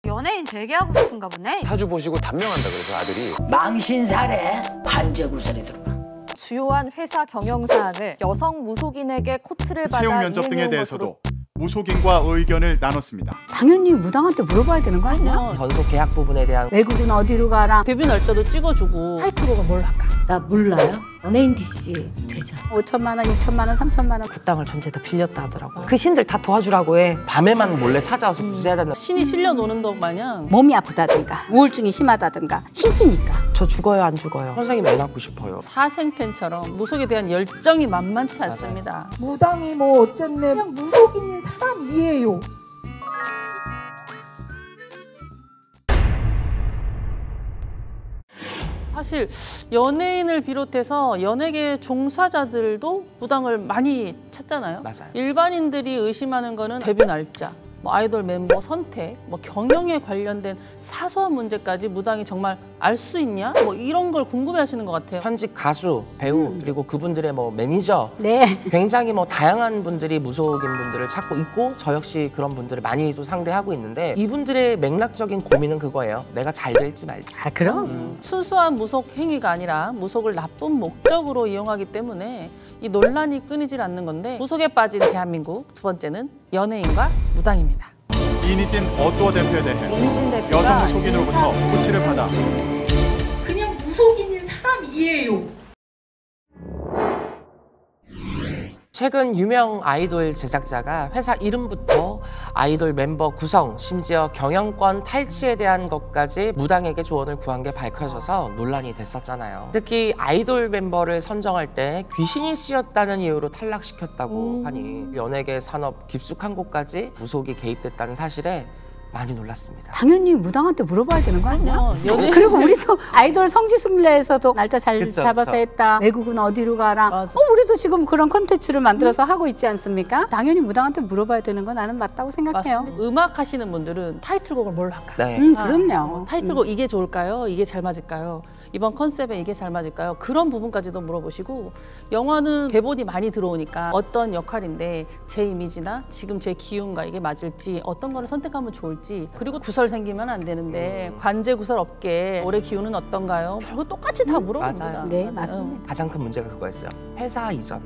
연예인 되게 하고 싶은가 보네. 사주 보시고 단명한다 그래서 아들이. 망신살에 관제구설이 들어가. 주요한 회사 경영사항을 여성 무속인에게 코치를 받아 채용 면접 등에 대해서도 무속인과 의견을 나눴습니다. 당연히 무당한테 물어봐야 되는 거 아니야? 전속 계약 부분에 대한 외국은 어디로 가라. 데뷔 날짜도 찍어주고 타이틀곡을 뭘 할까? 나 몰라요? 연예인 DC 되죠. 5천만 원, 2천만 원, 3천만 원. 굿당을 전체 다 빌렸다 하더라고요. 그 신들 다 도와주라고 해. 밤에만 몰래 찾아와서 구슬해야 된다. 신이 실려 노는 것 마냥 몸이 아프다든가 우울증이 심하다든가 신기니까. 저 죽어요 안 죽어요? 선생님 애 낳고 싶어요. 사생팬처럼 무속에 대한 열정이 만만치 않습니다. 무당이 뭐 어쨌네 그냥 무속인 사람이에요. 사실 연예인을 비롯해서 연예계 종사자들도 무당을 많이 찾잖아요. 맞아요. 일반인들이 의심하는 거는 데뷔 날짜, 뭐 아이돌 멤버 선택, 뭐 경영에 관련된 사소한 문제까지 무당이 정말 알 수 있냐? 뭐 이런 걸 궁금해하시는 것 같아요. 현직 가수, 배우 그리고 그분들의 뭐 매니저 네. 굉장히 뭐 다양한 분들이 무속인 분들을 찾고 있고 저 역시 그런 분들을 많이 또 상대하고 있는데 이분들의 맥락적인 고민은 그거예요. 내가 잘 될지 말지. 아 그럼. 순수한 무속 행위가 아니라 무속을 나쁜 목적으로 이용하기 때문에 이 논란이 끊이질 않는 건데 무속에 빠진 대한민국 두 번째는 연예인과 무당입니다. 이니진 어도어 대표에 대해 이니진 대표가 여성 무속인으로부터 코치를 받아 그냥 무속인인 사람이에요. 최근 유명 아이돌 제작자가 회사 이름부터 아이돌 멤버 구성, 심지어 경영권 탈취에 대한 것까지 무당에게 조언을 구한 게 밝혀져서 논란이 됐었잖아요. 특히 아이돌 멤버를 선정할 때 귀신이 쓰였다는 이유로 탈락시켰다고 하니 연예계 산업 깊숙한 곳까지 무속이 개입됐다는 사실에 많이 놀랐습니다. 당연히 무당한테 물어봐야 되는 거 아니야? 연예인 그리고 우리도 아이돌 성지순례에서도 날짜 잘 그쵸, 잡아서 그쵸. 했다. 외국은 어디로 가라. 맞아. 우리도 지금 그런 콘텐츠를 만들어서 하고 있지 않습니까? 당연히 무당한테 물어봐야 되는 건 나는 맞다고 생각해요. 맞습니다. 음악 하시는 분들은 타이틀곡을 뭘 할까? 네. 그럼요. 타이틀곡 이게 좋을까요? 이게 잘 맞을까요? 이번 컨셉에 이게 잘 맞을까요? 그런 부분까지도 물어보시고 영화는 대본이 많이 들어오니까 어떤 역할인데 제 이미지나 지금 제 기운과 이게 맞을지 어떤 거를 선택하면 좋을지 그리고 구설 생기면 안 되는데 관제 구설 업계 올해 기운은 어떤가요? 결국 똑같이 다 물어봅니다. 맞아요. 네, 맞습니다. 가장 큰 문제가 그거였어요. 회사 이전.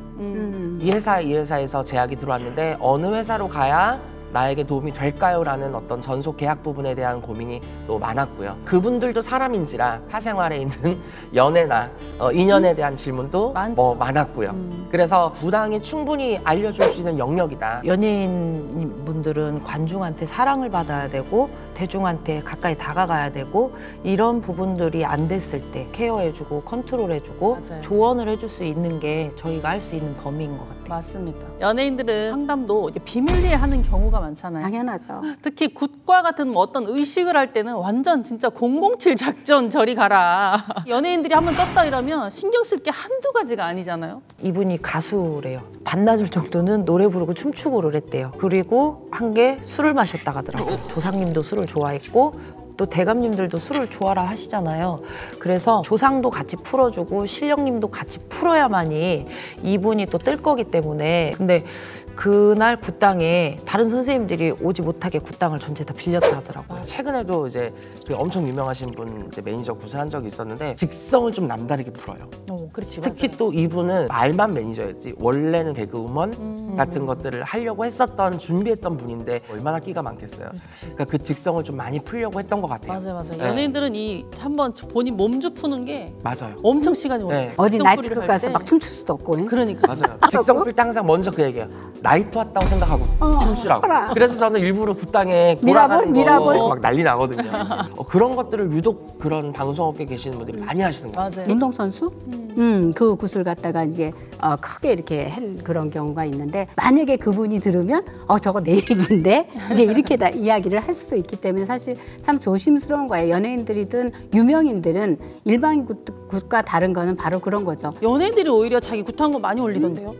이 회사에서 제약이 들어왔는데 어느 회사로 가야 나에게 도움이 될까요? 라는 어떤 전속 계약 부분에 대한 고민이 또 많았고요. 그분들도 사람인지라 사생활에 있는 연애나 인연에 대한 질문도 뭐 많았고요. 그래서 무당이 충분히 알려줄 수 있는 영역이다. 연예인 분들은 관중한테 사랑을 받아야 되고 대중한테 가까이 다가가야 되고 이런 부분들이 안 됐을 때 케어해주고 컨트롤해주고 맞아요. 조언을 해줄 수 있는 게 저희가 할 수 있는 범위인 것 같아요. 맞습니다. 연예인들은 상담도 이제 비밀리에 하는 경우가 많잖아요. 당연하죠. 특히 굿과 같은 뭐 어떤 의식을 할 때는 완전 진짜 007 작전 저리 가라. 연예인들이 한번 떴다 이러면 신경 쓸 게 한두 가지가 아니잖아요. 이분이 가수래요. 반나절 정도는 노래 부르고 춤추고 그랬대요. 그리고 한 게 술을 마셨다 가더라고요. 조상님도 술을 좋아했고 또 대감님들도 술을 좋아라 하시잖아요. 그래서 조상도 같이 풀어주고 신령님도 같이 풀어야만이 이분이 또 뜰 거기 때문에 근데 그날 굿당에 다른 선생님들이 오지 못하게 굿당을 전체 다 빌렸다 하더라고요. 최근에도 이제 그 엄청 유명하신 분 이제 매니저 구슬한 적이 있었는데 직성을 좀 남다르게 풀어요. 그렇지. 특히 맞아요. 또 이분은 말만 매니저였지 원래는 개그우먼 같은 것들을 하려고 했었던 준비했던 분인데 얼마나 끼가 많겠어요. 그러니까 그 직성을 좀 많이 풀려고 했던 것 같아요. 맞아요. 네. 연예인들은 이 한번 본인 몸주 푸는 게 맞아요. 엄청 시간이 오래. 네. 어디 직성 나이트클럽 풀이를 할 가서 때. 막 춤출 수도 없고. 그러니까. 맞아요. 직성 풀 때 항상 먼저 그 얘기예요. 나이트 왔다고 생각하고 춤추라고. 그래서 저는 일부러 굿당에 미라볼? 미라볼 막 난리 나거든요. 그런 것들을 유독 그런 방송업계 계시는 분들이 많이 하시는 거예요. 맞아요. 운동선수? 그 구슬 갖다가 이제 크게 이렇게 한 그런 경우가 있는데 만약에 그분이 들으면 저거 내 얘기인데 이제 이렇게 다 이야기를 할 수도 있기 때문에 사실 참 조심스러운 거예요. 연예인들이든 유명인들은 일반 굿과 다른 거는 바로 그런 거죠. 연예인들이 오히려 자기 굿한 거 많이 올리던데요.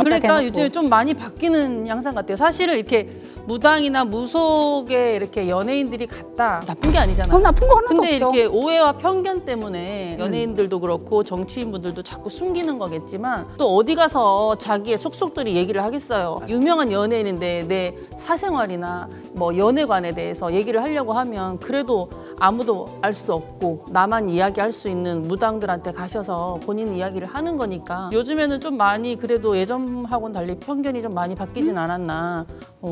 그러니까 요즘에 좀 많이 바뀌는 양상 같아요. 사실은 이렇게 무당이나 무속에 이렇게 연예인들이 갔다 나쁜 게 아니잖아요. 나쁜 거 하나도 근데 없어. 이렇게 오해와 편견 때문에 연예인들도 그렇고 정치인분들도 자꾸 숨기는 거겠지만 또 어디 가서 자기의 속속들이 얘기를 하겠어요. 유명한 연예인인데 내 사생활이나 뭐 연애관에 대해서 얘기를 하려고 하면 그래도 아무도 알 수 없고 나만 이야기할 수 있는 무당들한테 가셔서 본인 이야기를 하는 거니까 요즘에는 좀 많이 그래도 예전하고는 달리 편견이 좀 많이 바뀌진 않았나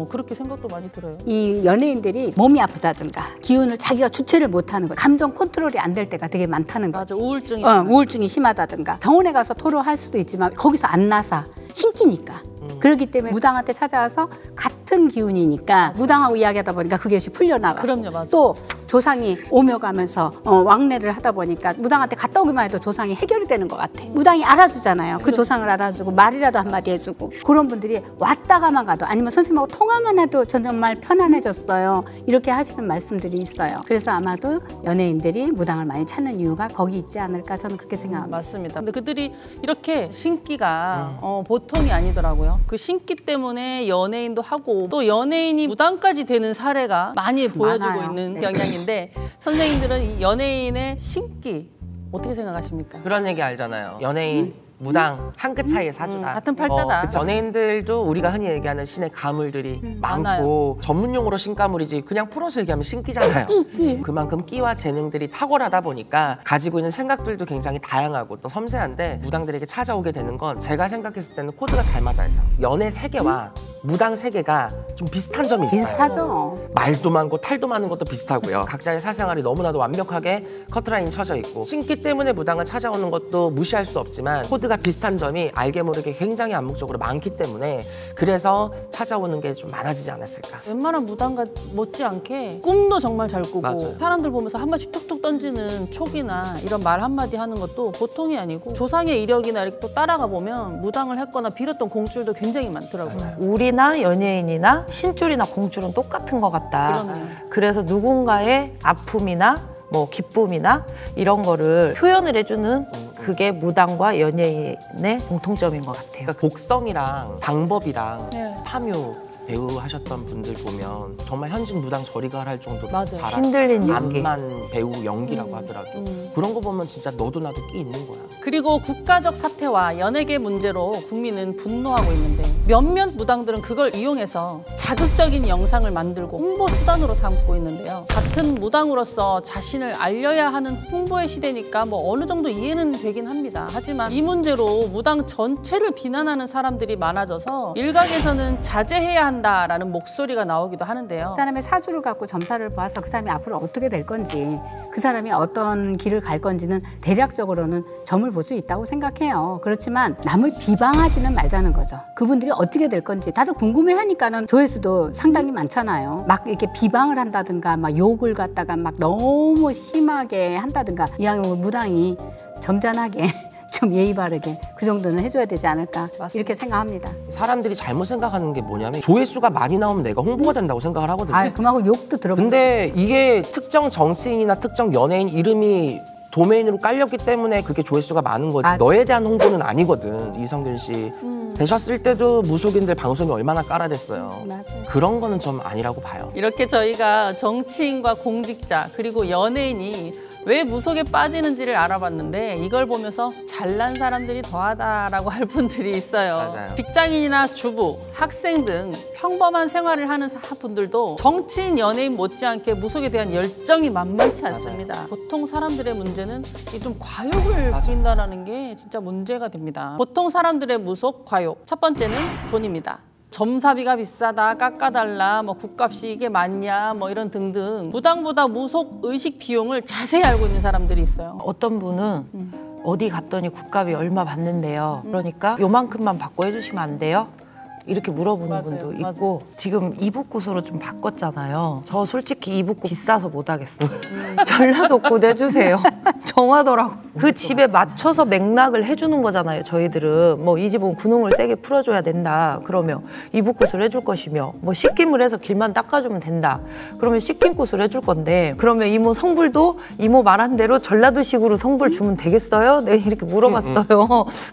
그렇게 생각도 많이 들어요. 이 연예인들이 몸이 아프다든가 기운을 자기가 주체를 못하는 거, 감정 컨트롤이 안 될 때가 되게 많다는 거지. 맞아, 우울증이 우울증이 심하다든가 병원에 가서 토로할 수도 있지만 거기서 안 나서 신기니까. 그렇기 때문에 무당한테 찾아와서 같은 기운이니까 무당하고 이야기하다 보니까 그게 풀려나가. 그럼요, 맞아. 또 조상이 오며 가면서 왕래를 하다 보니까 무당한테 갔다 오기만 해도 조상이 해결이 되는 것 같아. 무당이 알아주잖아요. 그 조상을 알아주고 말이라도 한마디 해주고 그런 분들이 왔다가만 가도 아니면 선생님하고 통화만 해도 전 정말 편안해졌어요. 이렇게 하시는 말씀들이 있어요. 그래서 아마도 연예인들이 무당을 많이 찾는 이유가 거기 있지 않을까 저는 그렇게 생각합니다. 맞습니다. 근데 그들이 이렇게 신기가 보통이 아니더라고요. 그 신기 때문에 연예인도 하고 또 연예인이 무당까지 되는 사례가 많이 보여지고 많아요. 있는 네. 경향인데 선생님들은 이 연예인의 신기 어떻게 생각하십니까? 그런 얘기 알잖아요. 연예인, 무당 한 끗 차이의 사주다. 같은 팔자다. 그쵸. 연예인들도 우리가 흔히 얘기하는 신의 가물들이 많고 많아요. 전문용어로 신가물이지 그냥 풀어서 얘기하면 신기잖아요. 그만큼 끼와 재능들이 탁월하다 보니까 가지고 있는 생각들도 굉장히 다양하고 또 섬세한데 무당들에게 찾아오게 되는 건 제가 생각했을 때는 코드가 잘 맞아서 연애 세계와 무당 세계가 좀 비슷한 점이 있어요. 비슷하죠. 말도 많고 탈도 많은 것도 비슷하고요. 각자의 사생활이 너무나도 완벽하게 커트라인이 쳐져 있고 신기 때문에 무당을 찾아오는 것도 무시할 수 없지만 코드가 비슷한 점이 알게 모르게 굉장히 암묵적으로 많기 때문에 그래서 찾아오는 게 좀 많아지지 않았을까. 웬만한 무당과 못지않게 꿈도 정말 잘 꾸고 맞아요. 사람들 보면서 한마디씩 툭툭 던지는 촉이나 이런 말 한마디 하는 것도 보통이 아니고 조상의 이력이나 이렇게 또 따라가 보면 무당을 했거나 빌었던 공줄도 굉장히 많더라고요. 우리나 연예인이나 신줄이나 공줄은 똑같은 것 같다. 그러네요. 그래서 누군가의 아픔이나 뭐 기쁨이나 이런 거를 표현을 해주는 그게 무당과 연예인의 공통점인 것 같아요. 그러니까 곡성이랑 방법이랑 네. 파묘 배우 하셨던 분들 보면 정말 현직 무당 저리가 할 정도로 맞아요. 잘하시고 신들린 연기. 암만 배우 연기라고 하더라도 그런 거 보면 진짜 너도 나도 끼 있는 거야. 그리고 국가적 사태와 연예계 문제로 국민은 분노하고 있는데 몇몇 무당들은 그걸 이용해서 자극적인 영상을 만들고 홍보 수단으로 삼고 있는데요. 같은 무당으로서 자신을 알려야 하는 홍보의 시대니까 뭐 어느 정도 이해는 되긴 합니다. 하지만 이 문제로 무당 전체를 비난하는 사람들이 많아져서 일각에서는 자제해야 한다라는 목소리가 나오기도 하는데요. 그 사람의 사주를 갖고 점사를 봐서 그 사람이 앞으로 어떻게 될 건지 그 사람이 어떤 길을 갈 건지는 대략적으로는 점을 볼 수 있다고 생각해요. 그렇지만 남을 비방하지는 말자는 거죠. 그분들이 어떻게 될 건지 다들 궁금해하니까는 조회수도 상당히 많잖아요. 막 이렇게 비방을 한다든가 막 욕을 갖다가 막 너무 심하게 한다든가 이왕이면 무당이 점잖하게 좀 예의 바르게 그 정도는 해줘야 되지 않을까 맞습니다. 이렇게 생각합니다. 사람들이 잘못 생각하는 게 뭐냐면 조회수가 많이 나오면 내가 홍보가 된다고 생각을 하거든요. 아, 그만큼 욕도 들어보고. 근데 이게 특정 정치인이나 특정 연예인 이름이 도메인으로 깔렸기 때문에 그게 조회수가 많은 거지. 아. 너에 대한 홍보는 아니거든. 이성균 씨 되셨을 때도 무속인들 방송이 얼마나 깔아댔어요. 맞아요. 그런 거는 좀 아니라고 봐요. 이렇게 저희가 정치인과 공직자 그리고 연예인이 왜 무속에 빠지는지를 알아봤는데 이걸 보면서 잘난 사람들이 더하다라고 할 분들이 있어요. 맞아요. 직장인이나 주부, 학생 등 평범한 생활을 하는 분들도 정치인, 연예인 못지않게 무속에 대한 열정이 만만치 않습니다. 보통 사람들의 문제는 이 좀 과욕을 부린다는 게 진짜 문제가 됩니다. 보통 사람들의 무속, 과욕. 첫 번째는 돈입니다. 점사비가 비싸다, 깎아달라, 뭐 국값이 이게 맞냐, 뭐 이런 등등 무당보다 무속 의식 비용을 자세히 알고 있는 사람들이 있어요. 어떤 분은 어디 갔더니 국값이 얼마 받는데요. 그러니까 요만큼만 받고 해주시면 안 돼요? 이렇게 물어보는 맞아요, 분도 맞아요. 있고 지금 이북굿으로 좀 바꿨잖아요. 저 솔직히 이북굿 비싸서 못 하겠어요. 전라도굿 해주세요. 정하더라고. 그 집에 맞춰서 맥락을 해주는 거잖아요. 저희들은 뭐 이 집은 구능을 세게 풀어줘야 된다. 그러면 이북굿을 해줄 것이며 뭐 씻김을 해서 길만 닦아주면 된다. 그러면 씻김굿을 해줄 건데 그러면 이모 성불도 이모 말한 대로 전라도식으로 성불 주면 되겠어요? 네 이렇게 물어봤어요.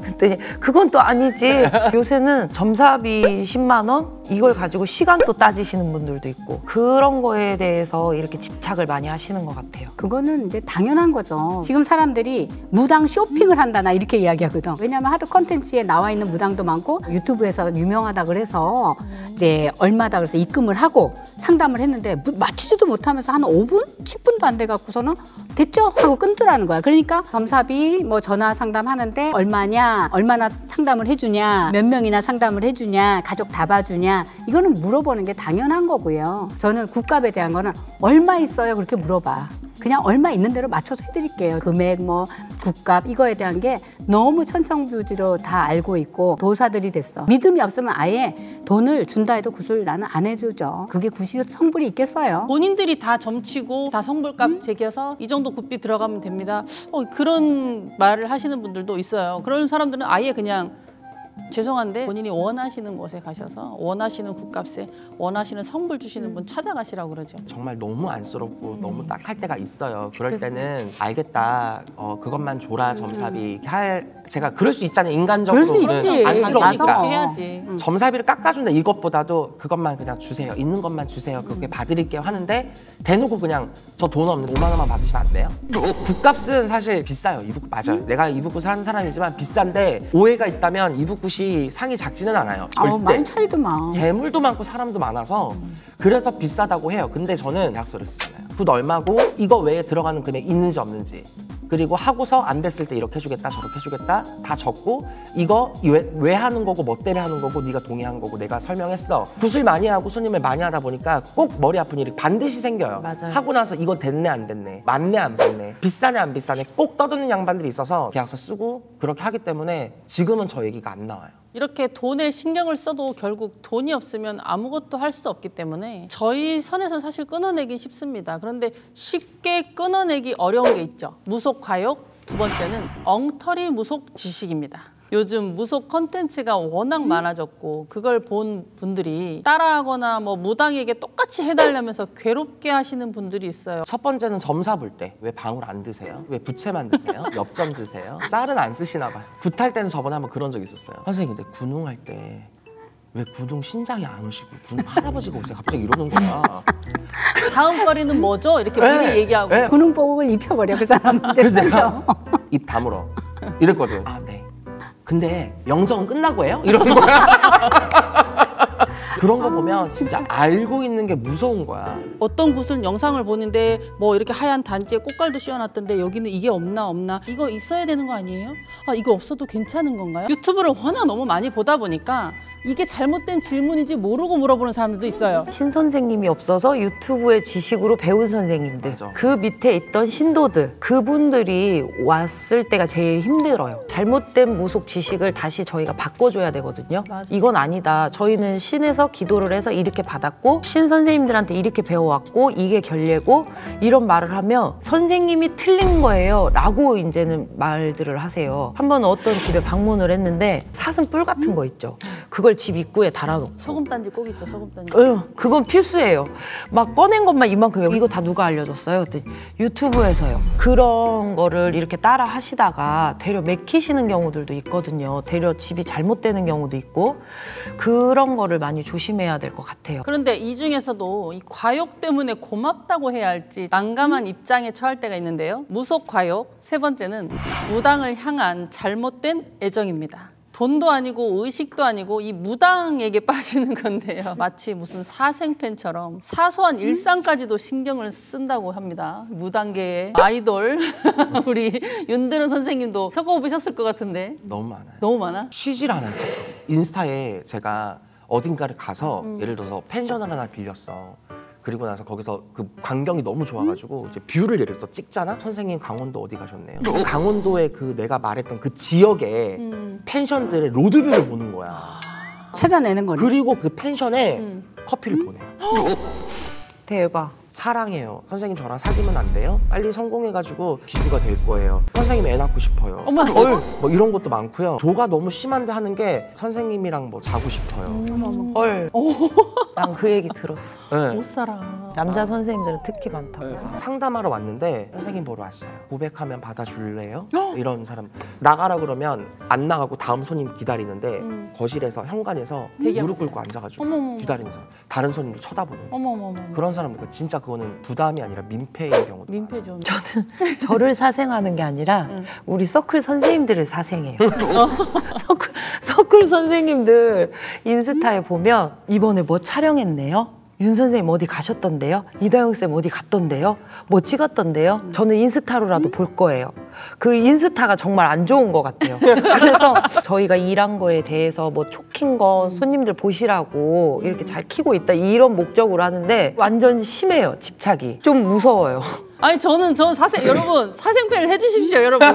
근데 그건 또 아니지. 요새는 점사비 10만 원, 이걸 가지고 시간도 따지시는 분들도 있고 그런 거에 대해서 이렇게 집착을 많이 하시는 것 같아요. 그거는 이제 당연한 거죠. 지금 사람들이 무당 쇼핑을 한다 나 이렇게 이야기하거든. 왜냐하면 하도 컨텐츠에 나와 있는 무당도 많고 유튜브에서 유명하다 그래서 이제 얼마다 그래서 입금을 하고 상담을 했는데 맞추지도 못하면서 한 5분? 10분도 안 돼 갖고서는 됐죠? 하고 끊더라는 거야. 그러니까 점사비 뭐 전화 상담하는데 얼마냐, 얼마나 상담을 해주냐, 몇 명이나 상담을 해주냐, 가족 다 봐주냐, 이거는 물어보는 게 당연한 거고요. 저는 국값에 대한 거는 얼마 있어요? 그렇게 물어봐. 그냥 얼마 있는 대로 맞춰서 해드릴게요. 금액, 뭐 국값 이거에 대한 게 너무 천청부지로 다 알고 있고 도사들이 됐어. 믿음이 없으면 아예 돈을 준다 해도 굿을 나는 안 해주죠. 그게 굿이 성불이 있겠어요. 본인들이 다 점치고 다 성불값 제기해서 이 정도 굿비 들어가면 됩니다. 그런 말을 하시는 분들도 있어요. 그런 사람들은 아예 그냥 죄송한데 본인이 원하시는 곳에 가셔서 원하시는 굿값에 원하시는 성불 주시는 분 찾아가시라고 그러죠. 정말 너무 안쓰럽고 너무 딱할 때가 있어요. 그럴 때는 알겠다. 그것만 줘라 점사비. 제가 그럴 수 있잖아요. 인간적으로는 안쓰러우니까. 해야지. 점사비를 깎아준다 이것보다도 그것만 그냥 주세요. 있는 것만 주세요. 그렇게 봐드릴게요 하는데 대놓고 그냥 저 돈 없는데 5만 원만 받으시면 안 돼요? 굿값은 사실 비싸요. 이북 맞아요. 내가 이북굿을 하는 사람이지만 비싼데 오해가 있다면 이북굿이 상이 작지는 않아요. 절대. 많이 차이더만. 재물도 많고 사람도 많아서 그래서 비싸다고 해요. 근데 저는 계약서를 쓰잖아요. 굿 얼마고 이거 외에 들어가는 금액 있는지 없는지 그리고 하고서 안 됐을 때 이렇게 해주겠다 저렇게 해주겠다 다 적고 이거 왜 하는 거고 뭐 때문에 하는 거고 네가 동의한 거고 내가 설명했어. 굿을 많이 하고 손님을 많이 하다 보니까 꼭 머리 아픈 일이 반드시 생겨요. 맞아요. 하고 나서 이거 됐네 안 됐네 맞네 안 맞네 비싸네 안 비싸네 꼭 떠드는 양반들이 있어서 계약서 쓰고 그렇게 하기 때문에 지금은 저 얘기가 안 나와요. 이렇게 돈에 신경을 써도 결국 돈이 없으면 아무것도 할 수 없기 때문에 저희 선에서는 사실 끊어내긴 쉽습니다. 그런데 쉽게 끊어내기 어려운 게 있죠. 무속 과욕, 두 번째는 엉터리 무속 지식입니다. 요즘 무속 컨텐츠가 워낙 많아졌고 그걸 본 분들이 따라하거나 뭐 무당에게 똑같이 해달라면서 괴롭게 하시는 분들이 있어요. 첫 번째는 점사 볼 때 왜 방울 안 드세요? 왜 부채만 드세요? 엽전 드세요? 쌀은 안 쓰시나 봐요. 굿할 때는 저번에 한번 그런 적 있었어요. 선생님 근데 군웅할 때 왜 군웅 신장이 안 오시고 군웅 할아버지가 오세요? 갑자기 이러는 거야. 다음 거리는 뭐죠? 이렇게 미리 얘기하고. 네. 군웅복을 입혀버려 그 사람한테. 그래서 내가 입 다물어 이랬거든. 아 네. 근데 영정은 끝나고 해요? 이러는 거야. 그런 거 보면 진짜 알고 있는 게 무서운 거야. 어떤 굿은 영상을 보는데 뭐 이렇게 하얀 단지에 꽃갈도 씌워놨던데 여기는 이게 없나 이거 있어야 되는 거 아니에요? 이거 없어도 괜찮은 건가요? 유튜브를 워낙 너무 많이 보다 보니까 이게 잘못된 질문인지 모르고 물어보는 사람들도 있어요. 신 선생님이 없어서 유튜브의 지식으로 배운 선생님들 맞아. 그 밑에 있던 신도들 그분들이 왔을 때가 제일 힘들어요. 잘못된 무속 지식을 다시 저희가 바꿔줘야 되거든요. 맞아. 이건 아니다. 저희는 신에서 기도를 해서 이렇게 받았고 신 선생님들한테 이렇게 배워왔고 이게 결례고 이런 말을 하면 선생님이 틀린 거예요 라고 이제는 말들을 하세요. 한번 어떤 집에 방문을 했는데 사슴 뿔 같은 거 있죠. 그걸 집 입구에 달아놓고 소금단지 꼭 있죠. 소금단지. 그건 필수예요. 막 꺼낸 것만 이만큼이에요. 이거 다 누가 알려줬어요? 그랬더니 유튜브에서요. 그런 거를 이렇게 따라 하시다가 되려 맥히시는 경우들도 있거든요. 되려 집이 잘못되는 경우도 있고 그런 거를 많이 조심해야 될 것 같아요. 그런데 이 중에서도 이 과욕 때문에 고맙다고 해야 할지 난감한 입장에 처할 때가 있는데요. 무속 과욕, 세 번째는 무당을 향한 잘못된 애정입니다. 돈도 아니고 의식도 아니고 이 무당에게 빠지는 건데요. 마치 무슨 사생팬처럼 사소한 일상까지도 신경을 쓴다고 합니다. 무당계의 아이돌 우리 윤드름 선생님도 겪어보셨을 것 같은데. 너무 많아요. 너무 많아? 쉬질 않아요. 인스타에 제가 어딘가를 가서 예를 들어서 펜션을 하나 빌렸어. 그리고 나서 거기서 그 광경이 너무 좋아가지고 이제 뷰를 예를 들어 찍잖아. 선생님 강원도 어디 가셨네요. 강원도의 그 내가 말했던 그 지역의 펜션들의 로드뷰를 보는 거야. 찾아내는 거네. 그리고 그 펜션에 커피를 보내요. 대박. 사랑해요. 선생님 저랑 사귀면 안 돼요? 빨리 성공해가지고 기주가 될 거예요. 선생님 애 낳고 싶어요. 어머. 뭐 이런 것도 많고요. 도가 너무 심한데 하는 게 선생님이랑 뭐 자고 싶어요. 헐. 난 그 얘기 들었어. 네. 못 살아. 남자 선생님들은 특히 많다고. 상담하러 왔는데 선생님 보러 왔어요. 고백하면 받아줄래요? 이런 사람 나가라 그러면 안 나가고 다음 손님 기다리는데 거실에서 현관에서 대기하고 무릎 꿇고 앉아가지고 어머머. 기다리는 사람. 다른 손님도 쳐다보고 어머머머. 그런 사람 진짜 그거는 부담이 아니라 민폐인 경우도 민폐죠. 저를 사생하는 게 아니라 우리 서클 선생님들을 사생해요. 서클 선생님들 인스타에 보면 이번에 뭐 촬영했네요? 윤 선생님 어디 가셨던데요? 이다영 쌤 어디 갔던데요? 뭐 찍었던데요? 저는 인스타로라도 볼 거예요. 그 인스타가 정말 안 좋은 것 같아요. 그래서 저희가 일한 거에 대해서 뭐 촉힌 거 손님들 보시라고 이렇게 잘 키고 있다 이런 목적으로 하는데 완전 심해요, 집착이. 좀 무서워요. 아니 저는 여러분 사생팬을 해주십시오 여러분.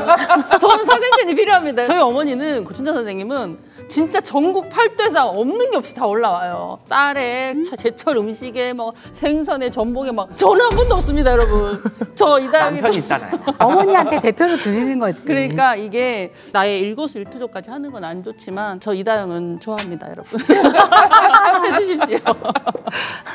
저는 사생팬이 필요합니다. 저희 어머니는 고춘자 선생님은 진짜 전국 8도에서 없는 게 없이 다 올라와요. 쌀에 제철 음식에 뭐 생선에 전복에 막 저는 한 번도 없습니다 여러분. 저 이다영이 남편 있잖아요. 어머니한테 대표로 드리는 거지. 그러니까 이게 나의 일거수일투족까지 하는 건 안 좋지만 저 이다영은 좋아합니다 여러분. 해주십시오.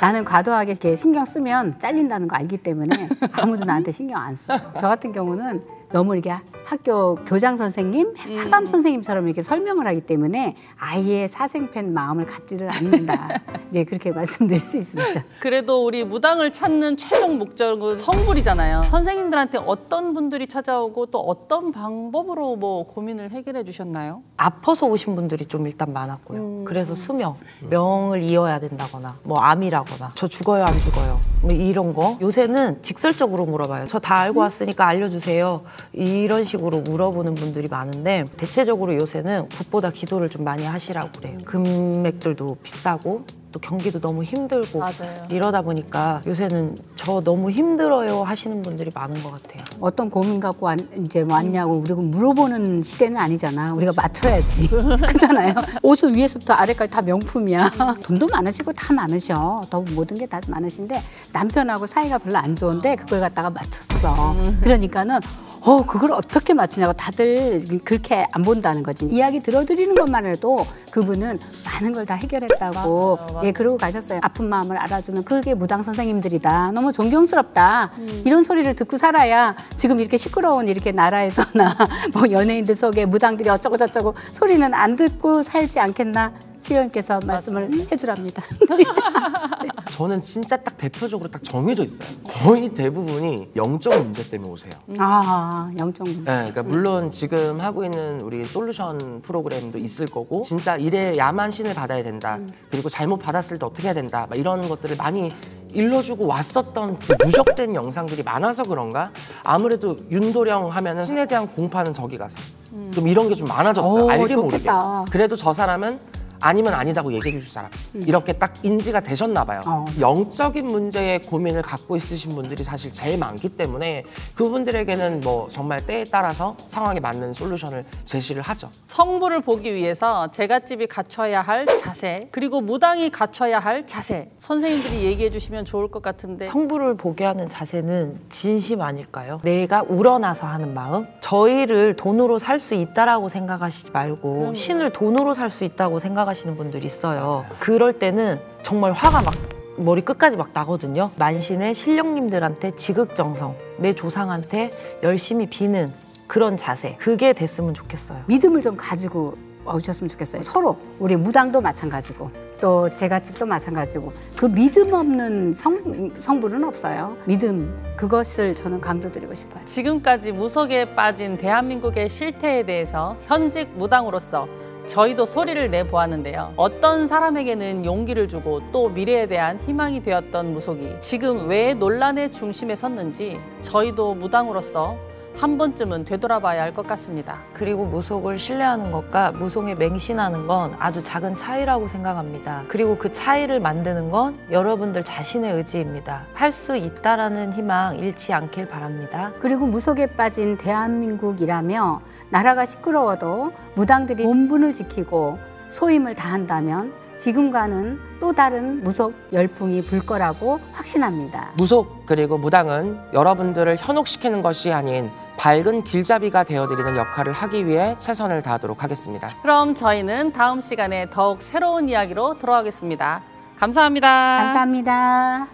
나는 과도하게 이렇게 신경 쓰면 잘린다는 거 알기 때문에 아무도 나한테 신경 안 써. 저 같은 경우는 너무 이렇게 학교 교장 선생님, 사감 선생님처럼 이렇게 설명을 하기 때문에 아이의 사생팬 마음을 갖지를 않는다. 이제 그렇게 말씀드릴 수 있습니다. 그래도 우리 무당을 찾는 최종 목적은 성불이잖아요. 선생님들한테 어떤 분들이 찾아오고 또 어떤 방법으로 뭐 고민을 해결해 주셨나요? 아파서 오신 분들이 좀 일단 많았고요. 그래서 수명, 명을 이어야 된다거나 뭐 암이라거나 저 죽어요 안 죽어요 뭐 이런 거. 요새는 직설적으로 물어봐요. 저 다 알고 왔으니까 알려주세요. 이런 식으로 물어보는 분들이 많은데 대체적으로 요새는 굿보다 기도를 좀 많이 하시라고 그래요. 금액들도 비싸고 또 경기도 너무 힘들고 맞아요. 이러다 보니까 요새는 저 너무 힘들어요 하시는 분들이 많은 것 같아요. 어떤 고민 갖고 이제 왔냐고 우리가 물어보는 시대는 아니잖아. 우리가 맞춰야지. 그렇잖아요. 옷은 위에서부터 아래까지 다 명품이야. 돈도 많으시고 다 많으셔. 더 모든 게 다 많으신데 남편하고 사이가 별로 안 좋은데 그걸 갖다가 맞췄어. 그러니까는 그걸 어떻게 맞추냐고 다들 그렇게 안 본다는 거지. 이야기 들어드리는 것만 해도 그분은 많은 걸 다 해결했다고 예, 그러고 가셨어요. 아픈 마음을 알아주는 그게 무당 선생님들이다. 너무 존경스럽다. 이런 소리를 듣고 살아야 지금 이렇게 시끄러운 이렇게 나라에서나 뭐 연예인들 속에 무당들이 어쩌고 저쩌고 소리는 안 듣고 살지 않겠나. 치료님께서 말씀을 해주랍니다. 저는 진짜 딱 대표적으로 딱 정해져 있어요. 거의 대부분이 영적 문제 때문에 오세요. 영적 문제. 네, 그러니까 물론 지금 하고 있는 우리 솔루션 프로그램도 있을 거고 진짜 이래야만 신을 받아야 된다. 그리고 잘못 받았을 때 어떻게 해야 된다. 막 이런 것들을 많이 일러주고 왔었던 그 누적된 영상들이 많아서 그런가? 아무래도 윤도령 하면은 신에 대한 공파는 저기 가서 좀 이런 게 좀 많아졌어요. 알게 좋겠다. 모르게. 그래도 저 사람은 아니면 아니다고 얘기해 줄 사람 이렇게 딱 인지가 되셨나 봐요. 영적인 문제에 고민을 갖고 있으신 분들이 사실 제일 많기 때문에 그분들에게는 뭐 정말 때에 따라서 상황에 맞는 솔루션을 제시를 하죠. 성불을 보기 위해서 제갓집이 갖춰야 할 자세 그리고 무당이 갖춰야 할 자세 선생님들이 얘기해 주시면 좋을 것 같은데. 성부를 보게 하는 자세는 진심 아닐까요? 내가 우러나서 하는 마음? 저희를 돈으로 살 수 있다라고 생각하시지 말고 신을 돈으로 살 수 있다고 생각하시는 분들이 있어요. 맞아요. 그럴 때는 정말 화가 막 머리 끝까지 막 나거든요. 만신의 신령님들한테 지극정성, 내 조상한테 열심히 비는 그런 자세, 그게 됐으면 좋겠어요. 믿음을 좀 가지고 오셨으면 좋겠어요. 서로 우리 무당도 마찬가지고 또 제갓집도 마찬가지고 그 믿음 없는 성불은 없어요. 믿음 그것을 저는 강조드리고 싶어요. 지금까지 무속에 빠진 대한민국의 실태에 대해서 현직 무당으로서 저희도 소리를 내보았는데요. 어떤 사람에게는 용기를 주고 또 미래에 대한 희망이 되었던 무속이 지금 왜 논란의 중심에 섰는지 저희도 무당으로서 한 번쯤은 되돌아봐야 할 것 같습니다. 그리고 무속을 신뢰하는 것과 무속에 맹신하는 건 아주 작은 차이라고 생각합니다. 그리고 그 차이를 만드는 건 여러분들 자신의 의지입니다. 할 수 있다라는 희망 잃지 않길 바랍니다. 그리고 무속에 빠진 대한민국이라며 나라가 시끄러워도 무당들이 본분을 지키고 소임을 다한다면 지금과는 또 다른 무속 열풍이 불 거라고 확신합니다. 무속 그리고 무당은 여러분들을 현혹시키는 것이 아닌 밝은 길잡이가 되어드리는 역할을 하기 위해 최선을 다하도록 하겠습니다. 그럼 저희는 다음 시간에 더욱 새로운 이야기로 돌아오겠습니다. 감사합니다. 감사합니다.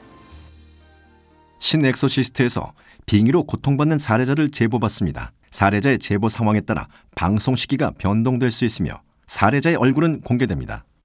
신엑소시스트에서 빙의로 고통받는 사례자를 제보받습니다. 사례자의 제보 상황에 따라 방송 시기가 변동될 수 있으며 사례자의 얼굴은 공개됩니다.